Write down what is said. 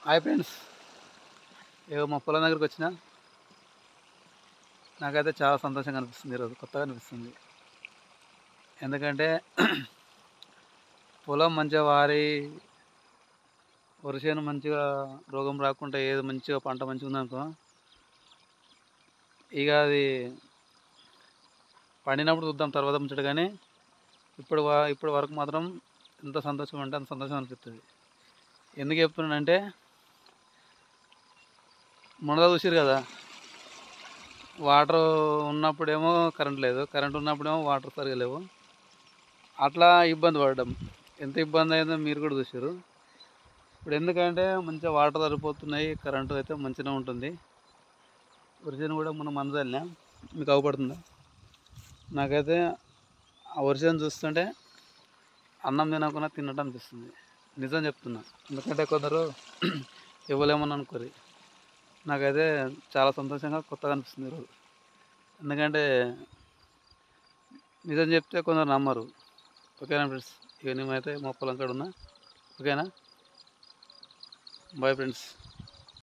Hi friends, ఏవో మా పొలం దగ్గరికి వచ్చిన నాకైతే చాలా సంతోషంగా అనిపిస్తుంది. ఈరోజు కొత్తగా అనిపిస్తుంది. ఎందుకంటే పొలం మంచిగా వరి మంచిగా రోగం రాకుండా ఏది మంచిగా పంట మంచిగా ఉందనుకో, ఇక అది పండినప్పుడు చూద్దాం తర్వాత ముచ్చట. కానీ ఇప్పుడు వరకు మాత్రం ఎంత సంతోషం అంటే అంత సంతోషం అనిపిస్తుంది. ఎందుకు చెప్తున్నానంటే మొన్నదా చూసిరు కదా, వాటర్ ఉన్నప్పుడేమో కరెంట్ లేదు, కరెంట్ ఉన్నప్పుడేమో వాటర్ సరిగా లేవు. అట్లా ఇబ్బంది పడ్డాం. ఎంత ఇబ్బంది అయిందో మీరు కూడా చూసారు. ఇప్పుడు ఎందుకంటే మంచిగా వాటర్ సరిపోతున్నాయి, కరెంటు అయితే మంచిగా ఉంటుంది. వర్షం కూడా మనం మందలినా మీకు అవపడుతుందా? నాకైతే ఆ వర్షం చూస్తుంటే అన్నం తినకుండా తిన్నట్టు అనిపిస్తుంది. నిజం చెప్తున్నా. ఎందుకంటే కొందరు ఇవ్వలేమని అనుకోరు. నాకైతే చాలా సంతోషంగా కొత్తగా అనిపిస్తుంది ఈరోజు. ఎందుకంటే నిజం చెప్తే కొందరు నమ్మరు. ఓకేనా ఫ్రెండ్స్? ఇక నేనైతే మా పొలం కాడ ఉన్నా. ఓకేనా? Bye friends.